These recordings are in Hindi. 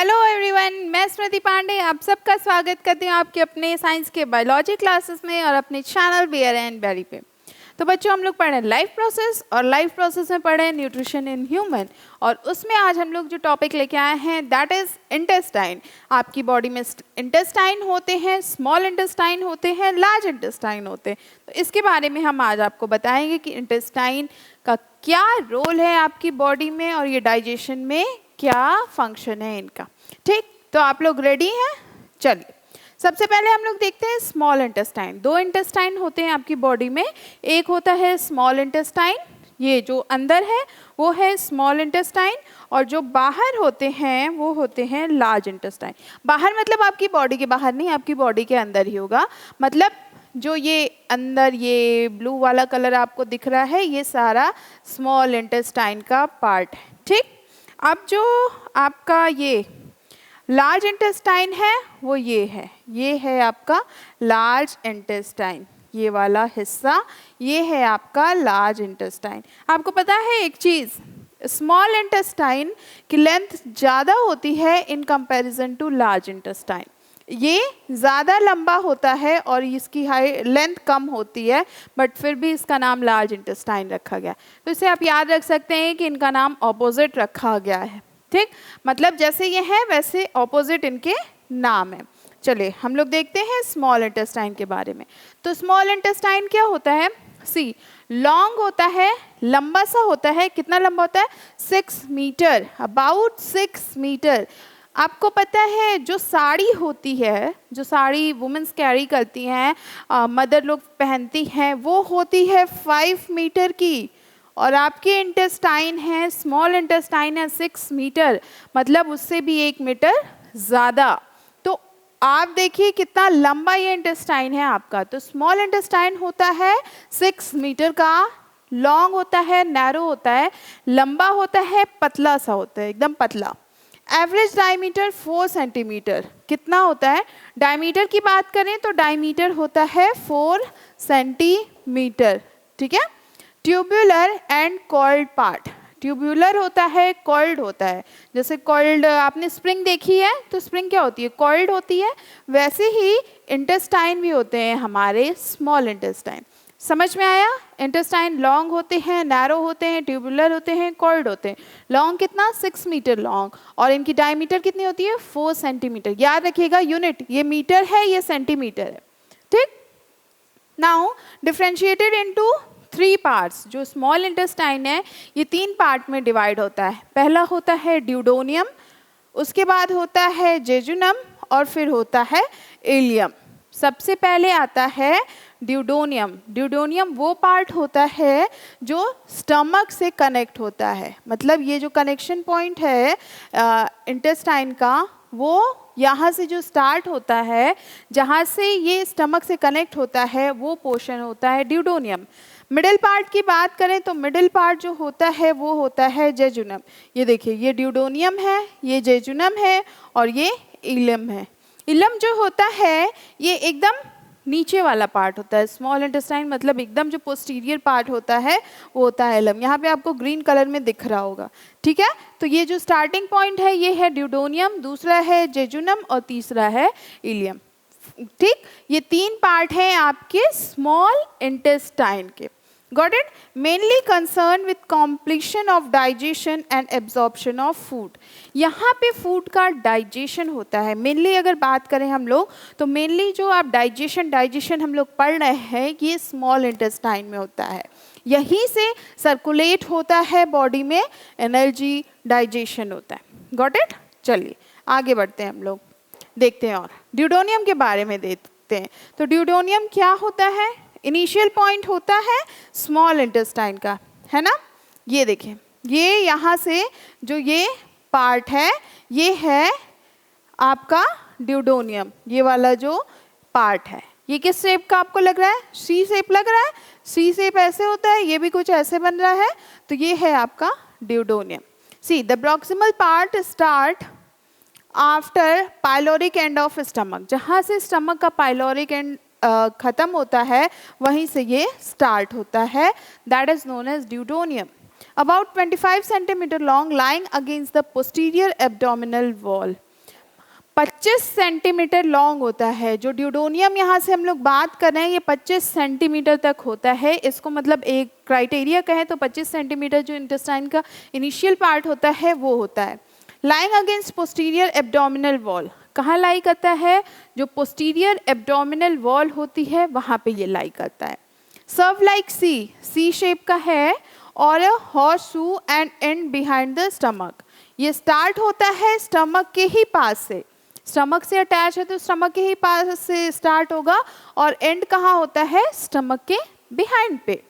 हेलो एवरीवन, मैं स्मृति पांडे आप सबका स्वागत करती हूँ आपके अपने साइंस के बायोलॉजी क्लासेस में और अपने चैनल बियर एंड बेरी पे। तो बच्चों, हम लोग पढ़ रहे हैं लाइफ प्रोसेस और लाइफ प्रोसेस में पढ़े हैं न्यूट्रिशन इन ह्यूमन। और उसमें आज हम लोग जो टॉपिक लेके आए हैं दैट इज़ इंटेस्टाइन। आपकी बॉडी में इंटेस्टाइन होते हैं, स्मॉल इंटेस्टाइन होते हैं, लार्ज इंटेस्टाइन होते हैं। तो इसके बारे में हम आज आपको बताएंगे कि इंटेस्टाइन का क्या रोल है आपकी बॉडी में और ये डाइजेशन में क्या फंक्शन है इनका। ठीक, तो आप लोग रेडी हैं? चलिए, सबसे पहले हम लोग देखते हैं स्मॉल इंटेस्टाइन। दो इंटेस्टाइन होते हैं आपकी बॉडी में। एक होता है स्मॉल इंटेस्टाइन, ये जो अंदर है वो है स्मॉल इंटेस्टाइन, और जो बाहर होते हैं वो होते हैं लार्ज इंटेस्टाइन। बाहर मतलब आपकी बॉडी के बाहर नहीं, आपकी बॉडी के अंदर ही होगा। मतलब जो ये अंदर ये ब्लू वाला कलर आपको दिख रहा है ये सारा स्मॉल इंटेस्टाइन का पार्ट है। ठीक, अब जो आपका ये लार्ज इंटेस्टाइन है वो ये है आपका लार्ज इंटेस्टाइन। ये वाला हिस्सा ये है आपका लार्ज इंटेस्टाइन। आपको पता है एक चीज़, स्मॉल इंटेस्टाइन की लेंथ ज़्यादा होती है in comparison to large intestine. ये ज़्यादा लंबा होता है और इसकी हाई लेंथ कम होती है, बट फिर भी इसका नाम लार्ज इंटेस्टाइन रखा गया। तो इसे आप याद रख सकते हैं कि इनका नाम ऑपोजिट रखा गया है। ठीक, मतलब जैसे ये है वैसे ऑपोजिट इनके नाम है। चलिए हम लोग देखते हैं स्मॉल इंटेस्टाइन के बारे में। तो स्मॉल इंटेस्टाइन क्या होता है? सी लॉन्ग होता है, लंबा सा होता है। कितना लंबा होता है? 6 मीटर, अबाउट 6 मीटर। आपको पता है जो साड़ी होती है, जो साड़ी वुमेन्स कैरी करती हैं, मदर लोग पहनती हैं, वो होती है 5 मीटर की। और आपके इंटेस्टाइन है, स्मॉल इंटेस्टाइन है 6 मीटर, मतलब उससे भी 1 मीटर ज़्यादा। तो आप देखिए कितना लंबा ये इंटेस्टाइन है आपका। तो स्मॉल इंटेस्टाइन होता है 6 मीटर का, लॉन्ग होता है, नैरो होता है, लंबा होता है, पतला सा होता है, एकदम पतला। Average diameter 4 centimetre. कितना होता है? डायमीटर की बात करें तो डायमीटर होता है 4 सेंटीमीटर। ठीक है। Tubular and coiled part. Tubular होता है, कॉइल्ड होता है। जैसे कॉइल्ड आपने स्प्रिंग देखी है, तो स्प्रिंग क्या होती है? कॉइल्ड होती है। वैसे ही इंटेस्टाइन भी होते हैं हमारे स्मॉल इंटेस्टाइन। समझ में आया? इंटेस्टाइन लॉन्ग होते हैं, नैरो होते हैं, ट्यूबुलर होते हैं, कॉइल्ड होते हैं। लॉन्ग कितना? 6 मीटर लॉन्ग, और इनकी डायमीटर कितनी होती है? 4 सेंटीमीटर। याद रखिएगा यूनिट, ये मीटर है, ये सेंटीमीटर है। ठीक, नाउ डिफ्रेंशिएटेड इनटू 3 पार्ट्स। जो स्मॉल इंटेस्टाइन है ये 3 पार्ट में डिवाइड होता है। पहला होता है ड्यूडोनियम, उसके बाद होता है जेजुनम, और फिर होता है इलियम। सबसे पहले आता है ड्यूडोनियम। ड्यूडोनियम वो पार्ट होता है जो स्टमक से कनेक्ट होता है। मतलब ये जो कनेक्शन पॉइंट है इंटेस्टाइन का, वो यहाँ से जो स्टार्ट होता है, जहाँ से ये स्टमक से कनेक्ट होता है, वो पोर्शन होता है ड्यूडोनियम। मिडिल पार्ट की बात करें तो मिडिल पार्ट जो होता है वो होता है जेजुनम। ये देखिए, ये ड्यूडोनियम है, ये जेजुनम है, और ये इलियम है। इलियम जो होता है ये एकदम नीचे वाला पार्ट होता है। स्मॉल इंटेस्टाइन मतलब एकदम जो पोस्टीरियर पार्ट होता है वो होता है इलियम। यहाँ पे आपको ग्रीन कलर में दिख रहा होगा। ठीक है, तो ये जो स्टार्टिंग पॉइंट है ये है ड्यूडोनियम, दूसरा है जेजुनम, और तीसरा है इलियम। ठीक, ये 3 पार्ट हैं आपके स्मॉल इंटेस्टाइन के। Got it? Mainly concerned with completion of digestion and absorption of food. यहाँ पे फूड का डाइजेशन होता है। मेनली अगर बात करें हम लोग तो मेनली जो आप डाइजेशन हम लोग पढ़ रहे हैं ये स्मॉल इंटेस्टाइन में होता है। यहीं से सर्कुलेट होता है बॉडी में, एनर्जी डाइजेशन होता है। Got it? चलिए आगे बढ़ते हैं, हम लोग देखते हैं और ड्यूडोनियम के बारे में देखते हैं। तो ड्यूडोनियम क्या होता है? इनिशियल पॉइंट होता है स्मॉल इंटेस्टाइन का, है ना। ये देखें, ये यहाँ से जो ये पार्ट है ये है आपका ड्यूडोनियम। ये वाला जो पार्ट है ये किस शेप का आपको लग रहा है? सी शेप लग रहा है। सी शेप ऐसे होता है, ये भी कुछ ऐसे बन रहा है। तो ये है आपका duodenum. See the proximal part start after pyloric end of stomach. जहाँ से स्टमक का पाइलोरिक एंड खत्म होता है वहीं से ये स्टार्ट होता है। That is known as duodenum. About 25 centimetre long, lying against the posterior abdominal wall. 25 centimetre long होता है। जो ड्यूडोनियम यहाँ से हम लोग बात कर रहे हैं ये 25 सेंटीमीटर तक होता है। इसको मतलब एक क्राइटेरिया कहें तो 25 सेंटीमीटर जो इंटेस्टाइन का इनिशियल पार्ट होता है वो होता है। Lying against posterior abdominal wall, कहाँ लाई करता है? जो पोस्टीरियर एब्डोमिनल वॉल होती है वहाँ पे ये लाई करता है। सर्व लाइक सी, सी शेप का है और horse shoe and and behind the stomach. ये स्टार्ट होता है स्टमक के ही पास से, स्टमक से अटैच है तो स्टमक के ही पास से स्टार्ट होगा और एंड कहाँ होता है? स्टमक के बिहाइंड पे।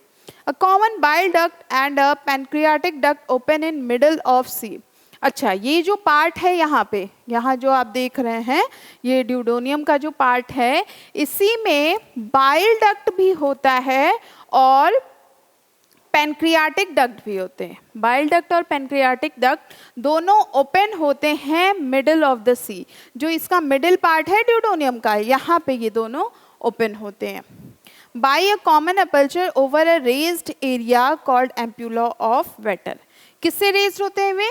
A common bile duct and a pancreatic duct open in middle of C. अच्छा, ये जो पार्ट है यहाँ पे, यहाँ जो आप देख रहे हैं ये ड्यूडोनियम का जो पार्ट है, इसी में बाइल डक्ट भी होता है और पैनक्रियाटिक डक्ट भी होते हैं। बाइल डक्ट और पैनक्रियाटिक डक्ट दोनों ओपन होते हैं मिडल ऑफ द सी। जो इसका मिडल पार्ट है ड्यूडोनियम का, यहाँ पे ये दोनों ओपन होते हैं। By a common aperture over a raised area called ampulla of Vater. किससे रेज्ड होते हैं वे?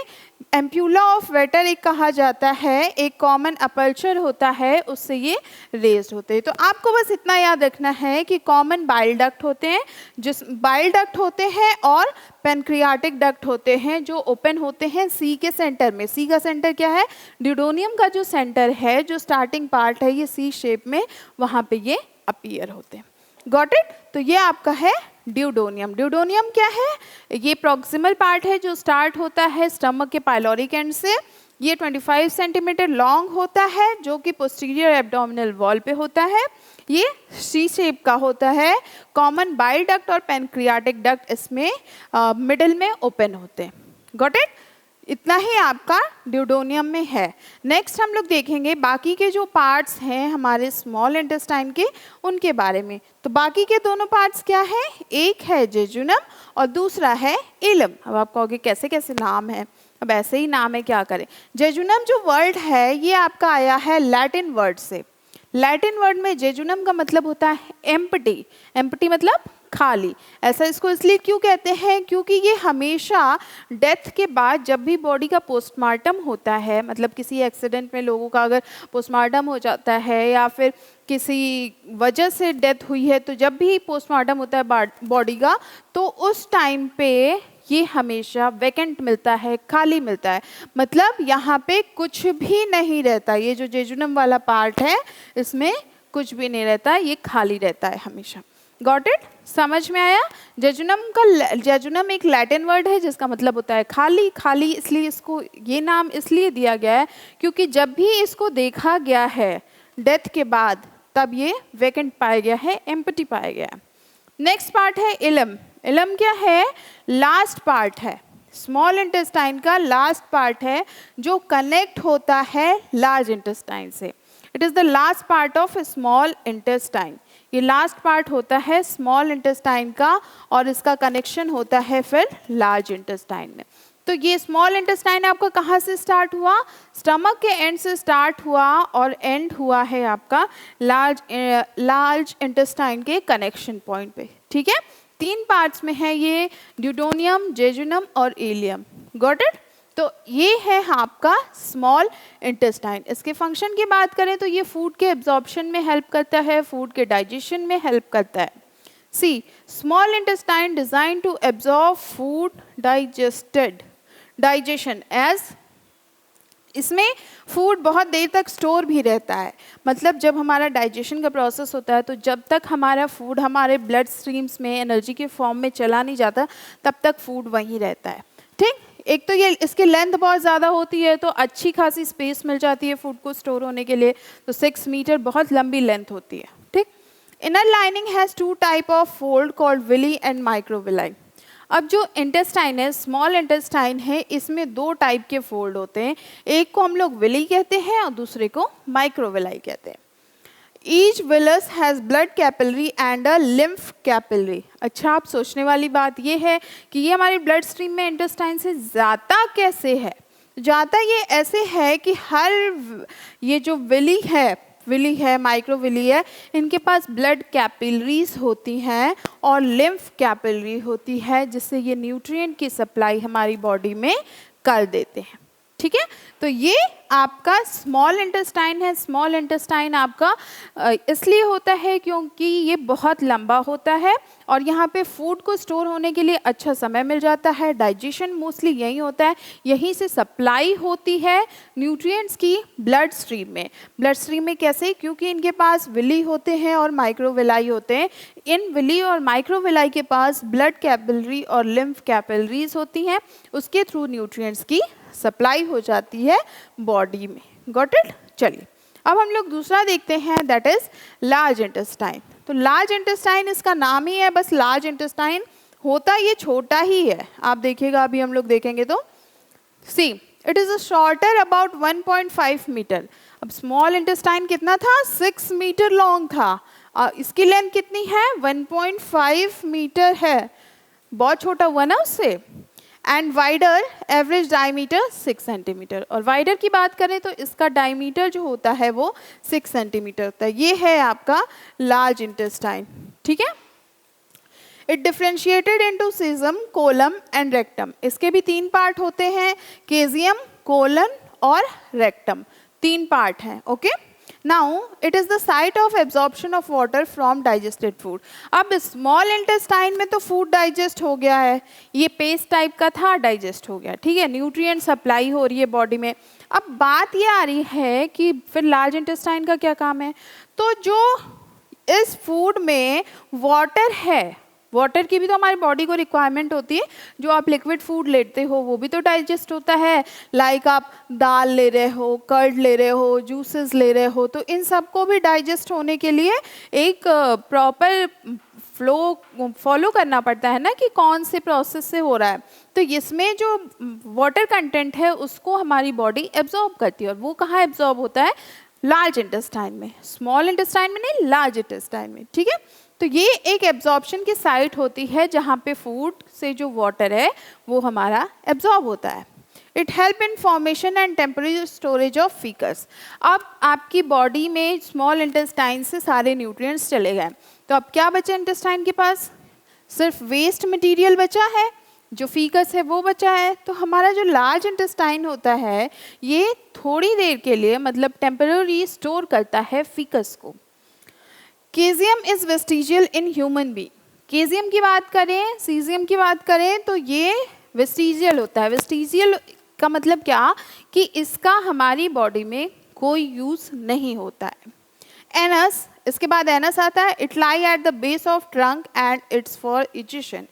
एम्प्यूला ऑफ वेटर एक कहा जाता है, एक कॉमन अपर्चर होता है उससे ये रेज्ड होते हैं। तो आपको बस इतना याद रखना है कि कॉमन बाइल डक्ट होते हैं, जिस बाइल डक्ट होते हैं और पैनक्रियाटिक डक्ट होते हैं जो ओपन होते हैं सी के सेंटर में। सी का सेंटर क्या है? ड्यूडोनियम का जो सेंटर है, जो स्टार्टिंग पार्ट है ये सी शेप में, वहाँ पे ये अपीयर होते हैं। Got it? तो ये आपका है ड्यूडोनियम। ड्यूडोनियम क्या है? ये प्रॉक्सिमल पार्ट है जो स्टार्ट होता है स्टमक के पाइलोरिक एंड से। ये 25 सेंटीमीटर लॉन्ग होता है जो कि पोस्टीरियर एब्डोमिनल वॉल पे होता है। ये सी शेप का होता है। कॉमन बाइल डक्ट और पैनक्रियाटिक डक्ट इसमें मिडल में ओपन होते हैं। Got it? इतना ही आपका ड्यूडोनियम में है। नेक्स्ट हम लोग देखेंगे बाकी के जो पार्ट्स हैं हमारे स्मॉल इंटेस्टाइन के, उनके बारे में। तो बाकी के दोनों पार्ट्स क्या है? एक है जेजुनम और दूसरा है इलम। अब आप कहोगे कैसे कैसे नाम है? अब ऐसे ही नाम है, क्या करें। जेजुनम जो वर्ड है ये आपका आया है लैटिन वर्ड से। लैटिन वर्ड में जेजुनम का मतलब होता है एम्प्टी। एम्प्टी मतलब खाली। ऐसा इसको इसलिए क्यों कहते हैं? क्योंकि ये हमेशा डेथ के बाद जब भी बॉडी का पोस्टमार्टम होता है, मतलब किसी एक्सीडेंट में लोगों का अगर पोस्टमार्टम हो जाता है या फिर किसी वजह से डेथ हुई है, तो जब भी पोस्टमार्टम होता है बॉडी का, तो उस टाइम पे ये हमेशा वैकेंट मिलता है, खाली मिलता है। मतलब यहाँ पे कुछ भी नहीं रहता। ये जो जेजुनम वाला पार्ट है इसमें कुछ भी नहीं रहता, ये खाली रहता है हमेशा। Got it? समझ में आया? जेजुनम एक लैटिन वर्ड है जिसका मतलब होता है खाली। खाली इसलिए इसको ये नाम इसलिए दिया गया है क्योंकि जब भी इसको देखा गया है डेथ के बाद, तब ये वैकेंट पाया गया है, एम्प्टी पाया गया है। नेक्स्ट पार्ट है इलम। इलम क्या है? लास्ट पार्ट है, स्मॉल इंटेस्टाइन का लास्ट पार्ट है जो कनेक्ट होता है लार्ज इंटेस्टाइन से। It is the last part of small intestine. ये लास्ट पार्ट होता है स्मॉल इंटेस्टाइन का और इसका कनेक्शन होता है फिर लार्ज इंटेस्टाइन में। तो ये स्मॉल इंटेस्टाइन आपका कहाँ से स्टार्ट हुआ? स्टमक के एंड से स्टार्ट हुआ और एंड हुआ है आपका लार्ज इंटेस्टाइन के कनेक्शन पॉइंट पे। ठीक है? 3 पार्ट्स में है ये, ड्यूडोनियम, जेजुनम और इलियम। Got it? तो ये है आपका स्मॉल इंटेस्टाइन। इसके फंक्शन की बात करें तो ये फूड के एब्जॉर्प्शन में हेल्प करता है, फूड के डाइजेशन में हेल्प करता है। See, small intestine design to absorb food digestion as, इसमें फूड बहुत देर तक स्टोर भी रहता है। मतलब जब हमारा डाइजेशन का प्रोसेस होता है तो जब तक हमारा फूड हमारे ब्लड स्ट्रीम्स में एनर्जी के फॉर्म में चला नहीं जाता तब तक फूड वहीं रहता है। ठीक? एक तो ये इसकी लेंथ बहुत ज़्यादा होती है तो अच्छी खासी स्पेस मिल जाती है फूड को स्टोर होने के लिए। तो 6 मीटर बहुत लंबी लेंथ होती है। ठीक? Inner lining has 2 type of fold called villi and microvilli. अब जो इंटेस्टाइन है, स्मॉल इंटेस्टाइन है, इसमें 2 टाइप के फोल्ड होते हैं। एक को हम लोग विली कहते हैं और दूसरे को माइक्रोविलाई कहते हैं। Each villous has blood capillary and a lymph capillary. अच्छा, आप सोचने वाली बात ये है कि ये हमारे ब्लड स्ट्रीम में इंटेस्टाइन से जाता कैसे है? जाता ये ऐसे है कि हर ये जो विली है, माइक्रोविली है, इनके पास ब्लड कैपिलरीज होती हैं और लिम्फ कैपिलरी होती है जिससे ये न्यूट्रिएंट की सप्लाई हमारी बॉडी में कर देते हैं। ठीक है। तो ये आपका स्मॉल इंटेस्टाइन है। स्मॉल इंटेस्टाइन आपका इसलिए होता है क्योंकि ये बहुत लंबा होता है और यहाँ पे फूड को स्टोर होने के लिए अच्छा समय मिल जाता है। डाइजेशन मोस्टली यहीं होता है, यहीं से सप्लाई होती है न्यूट्रिएंट्स की ब्लड स्ट्रीम में। ब्लड स्ट्रीम में कैसे? क्योंकि इनके पास विली होते हैं और माइक्रोविलाई होते हैं। इन विली और माइक्रोविलाई के पास ब्लड कैपिलरी और लिम्फ कैपिलरीज होती हैं, उसके थ्रू न्यूट्रिएंट्स की सप्लाई हो जाती है बॉडी में। Got it? चलिए अब हम लोग दूसरा देखते हैं, दैट इज लार्ज इंटेस्टाइन। तो लार्ज इंटेस्टाइन इसका नाम ही है बस लार्ज इंटेस्टाइन, होता ये छोटा ही है। आप देखिएगा, अभी हम लोग देखेंगे तो see it is a shorter about 1.5 metre. अब स्मॉल इंटेस्टाइन कितना था? 6 मीटर लॉन्ग था। इसकी लेंथ कितनी है? 1.5 मीटर है, बहुत छोटा हुआ ना उससे। And wider average diameter 6 centimetre, और वाइडर की बात करें तो इसका डायमीटर जो होता है वो 6 सेंटीमीटर होता है। ये है आपका लार्ज इंटेस्टाइन। ठीक है। It differentiated into caecum, colon and rectum. इसके भी 3 पार्ट होते हैं, केजियम, कोलन और रेक्टम, 3 पार्ट हैं। Okay. Now it is the site of absorption of water from digested food. अब स्मॉल इंटेस्टाइन में तो फूड डाइजेस्ट हो गया है, ये पेस्ट टाइप का था, डाइजेस्ट हो गया। ठीक है, न्यूट्रिएंट सप्लाई हो रही है बॉडी में। अब बात ये आ रही है कि फिर लार्ज इंटेस्टाइन का क्या काम है? तो जो इस फूड में वाटर है, वाटर की भी तो हमारी बॉडी को रिक्वायरमेंट होती है। जो आप लिक्विड फूड लेते हो वो भी तो डाइजेस्ट होता है। लाइक आप दाल ले रहे हो, कर्ड ले रहे हो, जूसेस ले रहे हो, तो इन सबको भी डाइजेस्ट होने के लिए एक प्रॉपर फ्लो फॉलो करना पड़ता है ना, कि कौन से प्रोसेस से हो रहा है। तो इसमें जो वाटर कंटेंट है उसको हमारी बॉडी एब्जॉर्ब करती है, और वो कहाँ एब्जॉर्ब होता है? लार्ज इंटेस्टाइन में। स्मॉल इंटेस्टाइन में नहीं, लार्ज इंटेस्टाइन में। ठीक है। तो ये एक एब्जॉर्प्शन की साइट होती है जहाँ पे फूड से जो वाटर है वो हमारा एब्जॉर्ब होता है। It help in formation and temporary storage of faeces. अब आपकी बॉडी में स्मॉल इंटेस्टाइन से सारे न्यूट्रिएंट्स चले गए, तो अब क्या बचा इंटेस्टाइन के पास? सिर्फ वेस्ट मटेरियल बचा है, जो फीकस है वो बचा है। तो हमारा जो लार्ज इंटेस्टाइन होता है ये थोड़ी देर के लिए, मतलब टेम्परेरी, स्टोर करता है फीकस को। Caecum is vestigial in human being. Caecum की बात करें, सीजियम की बात करें तो ये वेस्टिजियल होता है। वेस्टिजियल का मतलब क्या? कि इसका हमारी बॉडी में कोई यूज नहीं होता है। एनस, इसके बाद एनस आता है। It lie at the base of trunk and it's for egestion.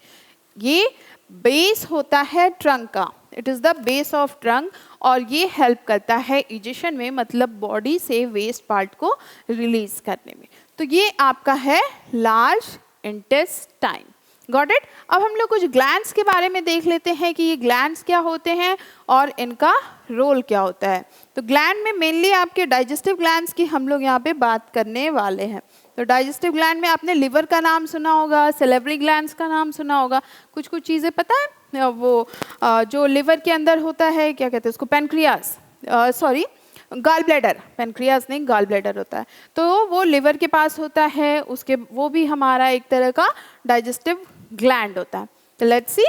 ये बेस होता है ट्रंक का, it is the base of trunk, और ये हेल्प करता है इजेशन में, मतलब बॉडी से वेस्ट पार्ट को रिलीज करने में। तो ये आपका है लार्ज इंटेस्टाइन। Got it? अब हम लोग कुछ ग्लैंड्स के बारे में देख लेते हैं कि ये ग्लैंड्स क्या होते हैं और इनका रोल क्या होता है। तो ग्लैंड में मेनली आपके डाइजेस्टिव ग्लैंड्स की हम लोग यहाँ पे बात करने वाले हैं। तो डाइजेस्टिव ग्लैंड में आपने लिवर का नाम सुना होगा, सेलेवरी ग्लैंड्स का नाम सुना होगा, कुछ कुछ चीज़ें पता है। वो जो लिवर के अंदर होता है, क्या कहते हैं उसको? Pancreas, sorry gall bladder, pancreas नहीं, गाल ब्लैडर होता है। तो वो लिवर के पास होता है, उसके वो भी हमारा एक तरह का डाइजेस्टिव ग्लैंड होता है। तो लेट्स सी,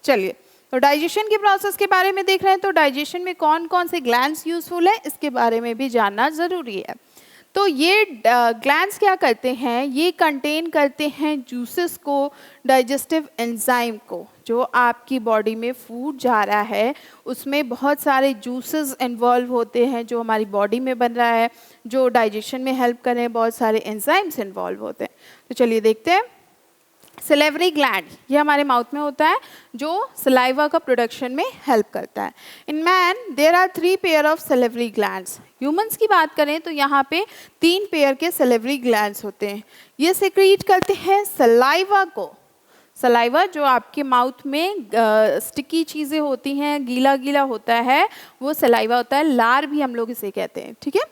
चलिए तो डाइजेशन के प्रोसेस के बारे में देख रहे हैं। तो डाइजेशन में कौन कौन से ग्लैंड्स यूजफुल है इसके बारे में भी जानना ज़रूरी है। तो ये ग्लैंड्स क्या करते हैं? ये कंटेन करते हैं जूसेस को, डाइजेस्टिव एंजाइम को। जो आपकी बॉडी में फूड जा रहा है उसमें बहुत सारे जूसेस इन्वॉल्व होते हैं जो हमारी बॉडी में बन रहा है, जो डाइजेशन में हेल्प कर रहे हैं, बहुत सारे एंजाइम्स इन्वॉल्व होते हैं। तो चलिए देखते हैं। सेलेवरी ग्लैंड, ये हमारे माउथ में होता है, जो सलाइवा का प्रोडक्शन में हेल्प करता है। In man there are 3 pair of salivary glands. Humans की बात करें तो यहाँ पे 3 पेयर के सेलेवरी ग्लैंड्स होते हैं। ये सेक्रीट करते हैं सलाइवा को। सलाइवा जो आपके माउथ में स्टिकी चीज़ें होती हैं, गीला गीला होता है, वो सलाइवा होता है। लार भी हम लोग इसे कहते हैं। ठीक है।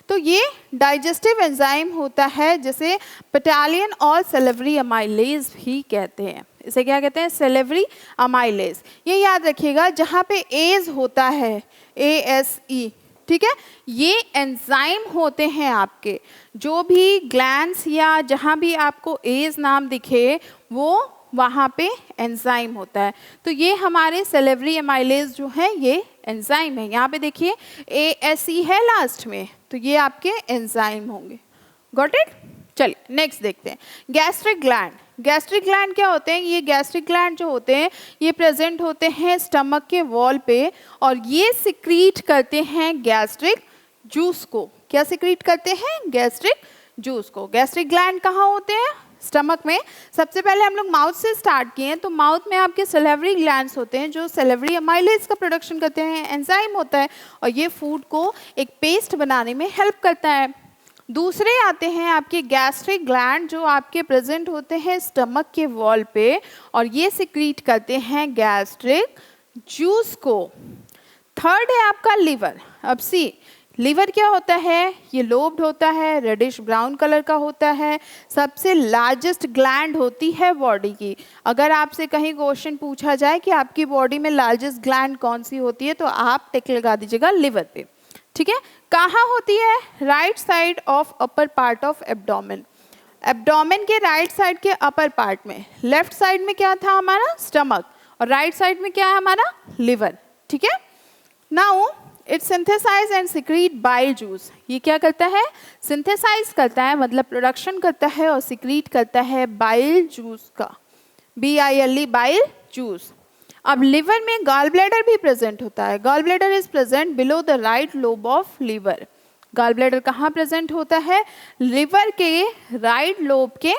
तो ये डाइजेस्टिव एंजाइम होता है, जैसे पेटालियन और सेलेवरी अमाइलेज भी कहते हैं। इसे क्या कहते हैं? Salivary amylase. ये याद रखिएगा, जहाँ पे एज होता है, ASE, ठीक है, ये एंजाइम होते हैं आपके। जो भी ग्लैंड्स या जहाँ भी आपको एज नाम दिखे वो वहाँ पे एंजाइम होता है। तो ये हमारे सेलेवरी एमाइलेज जो है ये एंजाइम है। यहाँ पे देखिए ASE है लास्ट में, तो ये आपके एंजाइम होंगे। Got it? चलिए नेक्स्ट देखते हैं गैस्ट्रिक ग्लैंड। गैस्ट्रिक ग्लैंड क्या होते हैं? ये गैस्ट्रिक ग्लैंड जो होते हैं ये प्रेजेंट होते हैं स्टमक के वॉल पे, और ये सिक्रीट करते हैं गैस्ट्रिक जूस को। क्या सिक्रीट करते हैं? गैस्ट्रिक जूस को। गैस्ट्रिक ग्लैंड कहाँ होते हैं? स्टमक में। सबसे पहले हम लोग माउथ से स्टार्ट किए हैं, तो माउथ में आपके सेलेवरी ग्लैंड्स होते हैं जो सेलेवरी एमाइलेज का प्रोडक्शन करते हैं, एंजाइम होता है, और ये फूड को एक पेस्ट बनाने में हेल्प करता है। दूसरे आते हैं आपके गैस्ट्रिक ग्लैंड जो आपके प्रेजेंट होते हैं स्टमक के वॉल पे, और ये सिक्रीट करते हैं गैस्ट्रिक जूस को। थर्ड है आपका लिवर। अब सी लिवर क्या होता है? ये लोब्ड होता है, रेडिश ब्राउन कलर का होता है, सबसे लार्जेस्ट ग्लैंड होती है बॉडी की। अगर आपसे कहीं क्वेश्चन पूछा जाए कि आपकी बॉडी में लार्जेस्ट ग्लैंड कौन सी होती है, तो आप टिक लगा दीजिएगा लिवर पे। ठीक है, कहाँ होती है? Right side of upper part of abdomen. Abdomen के राइट साइड के अपर पार्ट में। लेफ्ट साइड में क्या था हमारा? स्टमक, और राइट साइड में क्या है हमारा? लिवर। ठीक है, now it synthesise and secrete bile juice. ये क्या करता है? सिंथेसाइज करता है, मतलब प्रोडक्शन करता है और सिक्रीट करता है बाइल जूस का, BILE बाइल जूस। अब लिवर में गॉल ब्लैडर भी प्रेजेंट होता है। Gall bladder is present below the right lobe of liver. Gall bladder कहाँ प्रेजेंट होता है? लिवर के राइट लोब के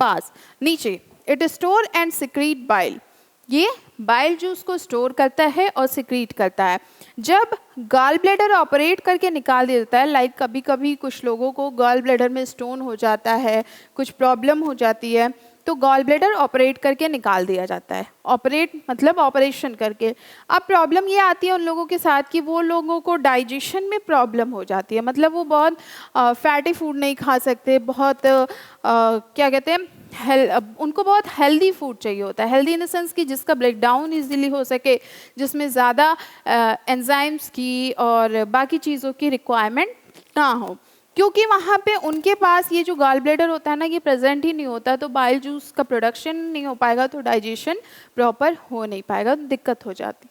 पास नीचे। It store and secrete bile. ये बाइल जूस को स्टोर करता है और सिक्रीट करता है। जब गॉल ब्लैडर ऑपरेट करके निकाल देता है, लाइक कभी कभी कुछ लोगों को गॉल ब्लैडर में स्टोन हो जाता है, कुछ प्रॉब्लम हो जाती है, तो गॉल ब्लैडर ऑपरेट करके निकाल दिया जाता है। ऑपरेट मतलब ऑपरेशन करके। अब प्रॉब्लम ये आती है उन लोगों के साथ कि वो लोगों को डाइजेशन में प्रॉब्लम हो जाती है, मतलब वो बहुत फैटी फूड नहीं खा सकते, बहुत क्या कहते हैं उनको बहुत हेल्दी फूड चाहिए होता है। हेल्दी इन द सेंस कि जिसका ब्रेक डाउन ईजिली हो सके, जिसमें ज़्यादा एंजाइम्स की और बाकी चीज़ों की रिक्वायरमेंट ना हो, क्योंकि वहाँ पे उनके पास ये जो गॉल ब्लैडर होता है ना, ये प्रेजेंट ही नहीं होता, तो बाइल जूस का प्रोडक्शन नहीं हो पाएगा, तो डाइजेशन प्रॉपर हो नहीं पाएगा, तो दिक्कत हो जाती।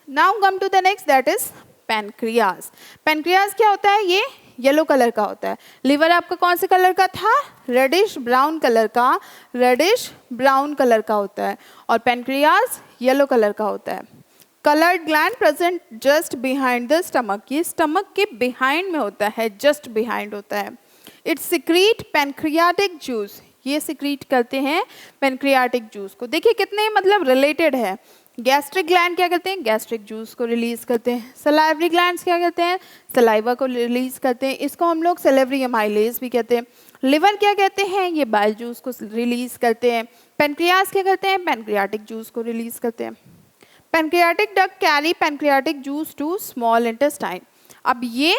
Now come to the next, that is pancreas. Pancreas क्या होता है? ये येलो कलर का होता है। लिवर आपका कौन से कलर का था? रेडिश ब्राउन कलर का। रेडिश ब्राउन कलर का होता है, और पैनक्रियाज येलो कलर का होता है। Coloured gland present just behind the stomach. ये स्टमक के बिहाइंड में होता है, जस्ट बिहाइंड होता है। It secrete pancreatic juice. ये सिक्रीट करते हैं पैनक्रियाटिक जूस को। देखिए कितने मतलब रिलेटेड है। गैस्ट्रिक ग्लैंड क्या करते हैं? गैस्ट्रिक जूस को रिलीज करते हैं। सलाइवरी ग्लैंड्स क्या करते हैं? सलाइवा को रिलीज करते हैं। इसको हम लोग सेलेवरी एमाइलेज भी कहते हैं। लिवर क्या कहते हैं? ये बाइल जूस को रिलीज करते हैं। पैनक्रियाज क्या करते हैं? पैनक्रियाटिक जूस को रिलीज करते हैं। Pancreatic duct carry pancreatic juice to small intestine. अब ये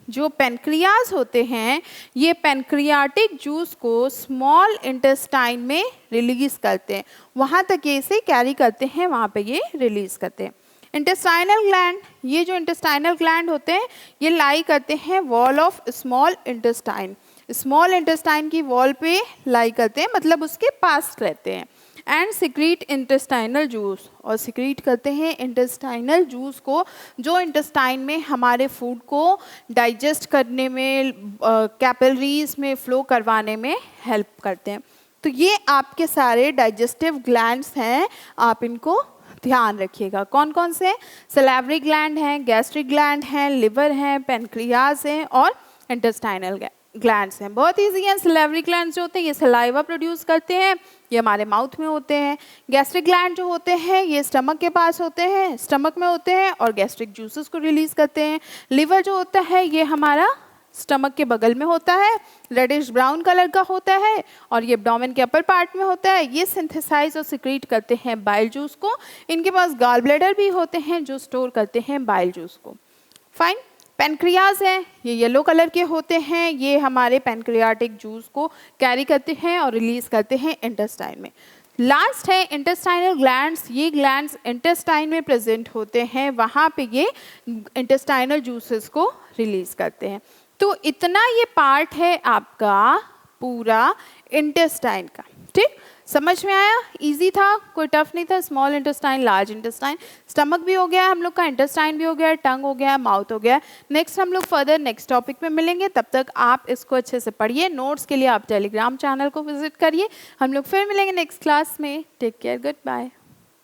जो पैनक्रियाज होते हैं, ये पैनक्रियाटिक जूस को स्मॉल इंटेस्टाइन में रिलीज करते हैं, वहाँ तक ये इसे कैरी करते हैं, वहाँ पे ये रिलीज करते हैं। इंटेस्टाइनल ग्लैंड, ये जो इंटेस्टाइनल ग्लैंड होते हैं ये लाई करते हैं wall of small intestine. Small intestine की वॉल पे लाई करते हैं, मतलब उसके पास रहते हैं। एंड सिक्रीट इंटेस्टाइनल जूस, और सिक्रीट करते हैं इंटेस्टाइनल जूस को, जो इंटेस्टाइन में हमारे फूड को डाइजेस्ट करने में, कैपिलरीज में फ्लो करवाने में हेल्प करते हैं। तो ये आपके सारे डाइजेस्टिव ग्लैंड्स हैं, आप इनको ध्यान रखिएगा। कौन कौन से? सलाइवरी ग्लैंड हैं, गैस्ट्रिक ग्लैंड हैं, लिवर हैं, पैनक्रियाज हैं और इंटेस्टाइनल ग्लैंड्स हैं। बहुत ईजी हैं। सलाइवरी ग्लैंड्स जो होते हैं ये सलाइवा प्रोड्यूस करते हैं, ये हमारे माउथ में होते हैं। गैस्ट्रिक ग्लैंड जो होते हैं ये स्टमक के पास होते हैं, स्टमक में होते हैं और गैस्ट्रिक जूसेस को रिलीज करते हैं। लिवर जो होता है ये हमारा स्टमक के बगल में होता है, रेडिश ब्राउन कलर का होता है और ये एब्डोमेन के अपर पार्ट में होता है। ये सिंथेसाइज और सिक्रीट करते हैं बाइल जूस को। इनके पास गॉल ब्लैडर भी होते हैं जो स्टोर करते हैं बाइल जूस को। फाइन। पैनक्रियाज हैं, ये येलो कलर के होते हैं, ये हमारे पैनक्रियाटिक जूस को कैरी करते हैं और रिलीज करते हैं इंटेस्टाइन में। लास्ट है इंटेस्टाइनल ग्लैंड्स। ये ग्लैंड्स इंटेस्टाइन में प्रेजेंट होते हैं, वहाँ पे ये इंटेस्टाइनल जूसेस को रिलीज करते हैं। तो इतना ये पार्ट है आपका पूरा इंटेस्टाइन का। ठीक, समझ में आया? इजी था, कोई टफ नहीं था। Small intestine, large intestine, stomach भी हो गया हम लोग का, इंटेस्टाइन भी हो गया, टंग हो गया, माउथ हो गया। नेक्स्ट हम लोग फर्दर नेक्स्ट टॉपिक में मिलेंगे, तब तक आप इसको अच्छे से पढ़िए। नोट्स के लिए आप टेलीग्राम चैनल को विजिट करिए। हम लोग फिर मिलेंगे नेक्स्ट क्लास में। Take care, good bye.